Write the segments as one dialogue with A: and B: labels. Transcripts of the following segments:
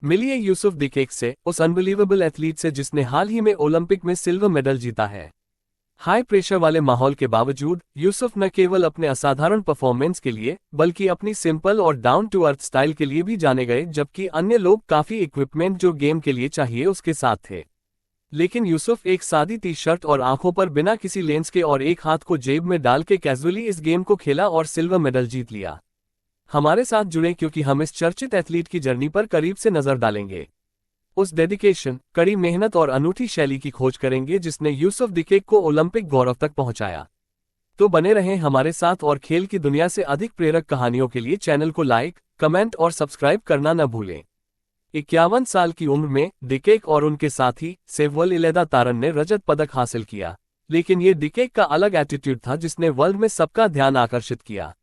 A: मिलिए यूसुफ दिकेक से, उस अनबिलीवेबल एथलीट से जिसने हाल ही में ओलंपिक में सिल्वर मेडल जीता है। हाई प्रेशर वाले माहौल के बावजूद यूसुफ न केवल अपने असाधारण परफॉर्मेंस के लिए बल्कि अपनी सिंपल और डाउन टू अर्थ स्टाइल के लिए भी जाने गए, जबकि अन्य लोग काफी इक्विपमेंट जो गेम के लिए चाहिए उसके साथ थे। लेकिन यूसुफ एक सादी टी शर्ट और आंखों पर बिना किसी लेंस के और एक हाथ को जेब में डाल के कैजुअली इस गेम को खेला और सिल्वर मेडल जीत लिया। हमारे साथ जुड़े क्योंकि हम इस चर्चित एथलीट की जर्नी पर करीब से नजर डालेंगे। उस डेडिकेशन, कड़ी मेहनत और अनूठी शैली की खोज करेंगे जिसने यूसुफ दिकेक को ओलंपिक गौरव तक पहुंचाया। तो बने रहें हमारे साथ और खेल की दुनिया से अधिक प्रेरक कहानियों के लिए चैनल को लाइक, कमेंट और सब्सक्राइब करना न भूलें। 51 साल की उम्र में दिकेक और उनके साथी सेवल इलेदा तारन ने रजत पदक हासिल किया, लेकिन ये दिकेक का अलग एटीट्यूड था जिसने वर्ल्ड में सबका ध्यान आकर्षित किया।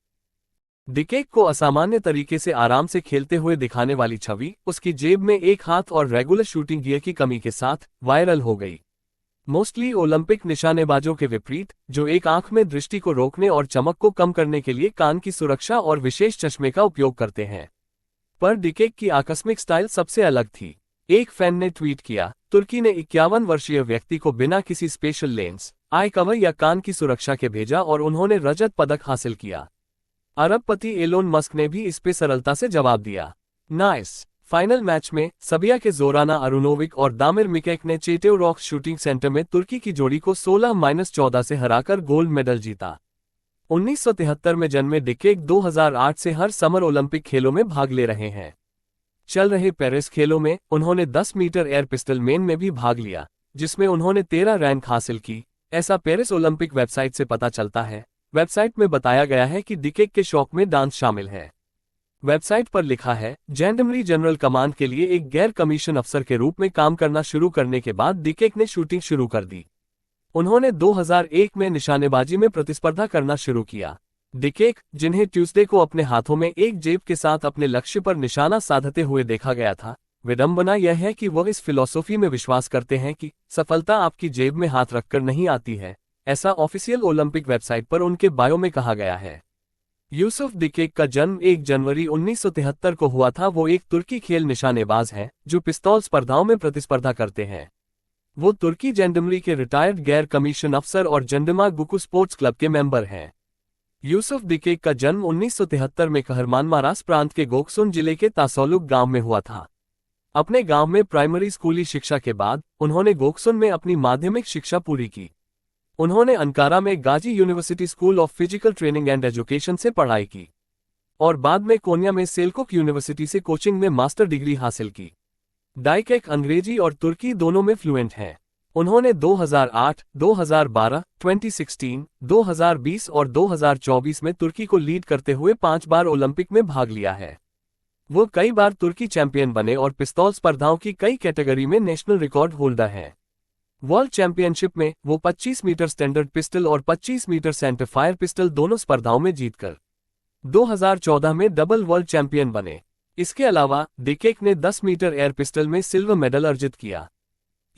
A: दिकेक को असामान्य तरीके से आराम से खेलते हुए दिखाने वाली छवि उसकी जेब में एक हाथ और रेगुलर शूटिंग गियर की कमी के साथ वायरल हो गई। मोस्टली ओलंपिक निशानेबाजों के विपरीत, जो एक आंख में दृष्टि को रोकने और चमक को कम करने के लिए कान की सुरक्षा और विशेष चश्मे का उपयोग करते हैं। पर दिकेक की आकस्मिक स्टाइल सबसे अलग थी। एक फैन ने ट्वीट किया, तुर्की ने 51 वर्षीय व्यक्ति को बिना किसी स्पेशल लेंस, आई कवर या कान की सुरक्षा के भेजा और उन्होंने रजत पदक हासिल किया। अरबपति एलोन मस्क ने भी इस पे सरलता से जवाब दिया, नाइस। फाइनल मैच में सबिया के जोराना अरुनोविक और दामिर मिकेक ने चेटेव रॉक्स शूटिंग सेंटर में तुर्की की जोड़ी को 16-14 से हराकर गोल्ड मेडल जीता। 1973 में जन्मे दिकेक 2008 से हर समर ओलंपिक खेलों में भाग ले रहे हैं। चल रहे पेरिस खेलों में उन्होंने 10 मीटर एयर पिस्टल मेन में भी भाग लिया, जिसमें उन्होंने 13 रैंक हासिल की, ऐसा पेरिस ओलंपिक वेबसाइट से पता चलता है। वेबसाइट में बताया गया है कि दिकेक के शौक में डांस शामिल है। वेबसाइट पर लिखा है, जेंडमरी जनरल कमांड के लिए एक गैर कमीशन अफसर के रूप में काम करना शुरू करने के बाद दिकेक ने शूटिंग शुरू कर दी। उन्होंने 2001 में निशानेबाजी में प्रतिस्पर्धा करना शुरू किया। दिकेक, जिन्हें ट्यूसडे को अपने हाथों में एक जेब के साथ अपने लक्ष्य पर निशाना साधते हुए देखा गया था। विडंबना यह है कि वह इस फिलॉसफी में विश्वास करते हैं कि सफलता आपकी जेब में हाथ रखकर नहीं आती है, ऐसा ऑफिशियल ओलंपिक वेबसाइट पर उनके बायो में कहा गया है। यूसुफ दिकेक का जन्म 1 जनवरी 1973 को हुआ था। वो एक तुर्की खेल निशानेबाज हैं जो पिस्तौल स्पर्धाओं में प्रतिस्पर्धा करते हैं। वो तुर्की जेंडमरी के रिटायर्ड गैर कमीशन अफसर और जंडमा गुकू स्पोर्ट्स क्लब के मेंबर हैं। यूसुफ दिकेक का जन्म 1973 में कहरमानमारास प्रांत के गोकसुन जिले के तासोलुक गांव में हुआ था। अपने गांव में प्राइमरी स्कूली शिक्षा के बाद उन्होंने गोकसुन में अपनी माध्यमिक शिक्षा पूरी की। उन्होंने अंकारा में Gazi university school of physical training and education से पढ़ाई की और बाद में कोन्या में सेलकुक यूनिवर्सिटी से कोचिंग में मास्टर डिग्री हासिल की। दिकेक अंग्रेजी और तुर्की दोनों में फ्लुएंट हैं। उन्होंने 2008, 2012, 2016, 2020 और 2024 में तुर्की को लीड करते हुए 5 बार ओलंपिक में भाग लिया है। वो कई बार तुर्की चैंपियन बने और पिस्तौल स्पर्धाओं की कई कैटेगरी में नेशनल रिकॉर्ड होल्डर हैं। वर्ल्ड चैंपियनशिप में वो 25 मीटर स्टैंडर्ड पिस्टल और 25 मीटर सेंटर फायर पिस्टल दोनों स्पर्धाओं में जीतकर 2014 में डबल वर्ल्ड चैंपियन बने। इसके अलावा दिकेक ने 10 मीटर एयर पिस्टल में सिल्वर मेडल अर्जित किया।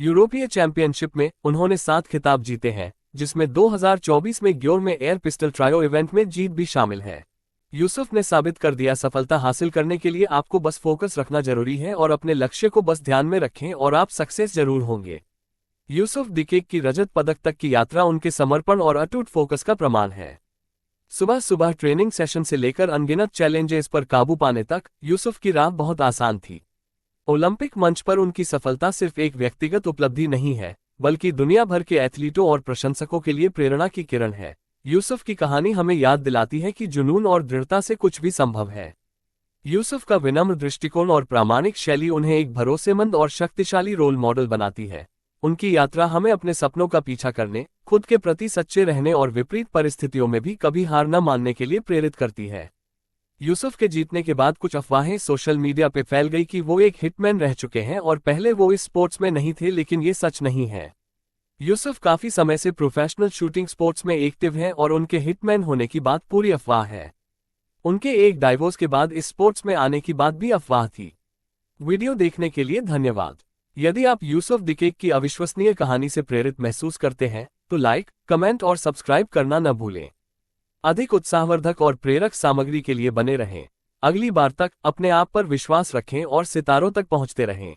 A: यूरोपीय चैंपियनशिप में उन्होंने 7 खिताब जीते हैं, जिसमें 2024 में ग्योर में एयर पिस्टल ट्रायो इवेंट में जीत भी शामिल है। यूसुफ ने साबित कर दिया, सफलता हासिल करने के लिए आपको बस फोकस रखना जरूरी है और अपने लक्ष्य को बस ध्यान में रखें और आप सक्सेस जरूर होंगे। यूसुफ दिकेक की रजत पदक तक की यात्रा उनके समर्पण और अटूट फोकस का प्रमाण है। सुबह सुबह ट्रेनिंग सेशन से लेकर अनगिनत चैलेंजेस पर काबू पाने तक यूसुफ की राह बहुत आसान थी। ओलंपिक मंच पर उनकी सफलता सिर्फ एक व्यक्तिगत उपलब्धि नहीं है, बल्कि दुनिया भर के एथलीटों और प्रशंसकों के लिए प्रेरणा की किरण है। यूसुफ की कहानी हमें याद दिलाती है कि जुनून और दृढ़ता से कुछ भी संभव है। यूसुफ का विनम्र दृष्टिकोण और प्रामाणिक शैली उन्हें एक भरोसेमंद और शक्तिशाली रोल मॉडल बनाती है। उनकी यात्रा हमें अपने सपनों का पीछा करने, खुद के प्रति सच्चे रहने और विपरीत परिस्थितियों में भी कभी हार न मानने के लिए प्रेरित करती है। यूसुफ के जीतने के बाद कुछ अफवाहें सोशल मीडिया पे फैल गई कि वो एक हिटमैन रह चुके हैं और पहले वो इस स्पोर्ट्स में नहीं थे, लेकिन ये सच नहीं है। यूसुफ काफी समय से प्रोफेशनल शूटिंग स्पोर्ट्स में एक्टिव हैं और उनके हिटमैन होने की बात पूरी अफवाह है। उनके एक डाइवोर्स के बाद इस स्पोर्ट्स में आने की बात भी अफवाह थी। वीडियो देखने के लिए धन्यवाद। यदि आप यूसुफ दिकेक की अविश्वसनीय कहानी से प्रेरित महसूस करते हैं तो लाइक, कमेंट और सब्सक्राइब करना न भूलें। अधिक उत्साहवर्धक और प्रेरक सामग्री के लिए बने रहें। अगली बार तक अपने आप पर विश्वास रखें और सितारों तक पहुंचते रहें।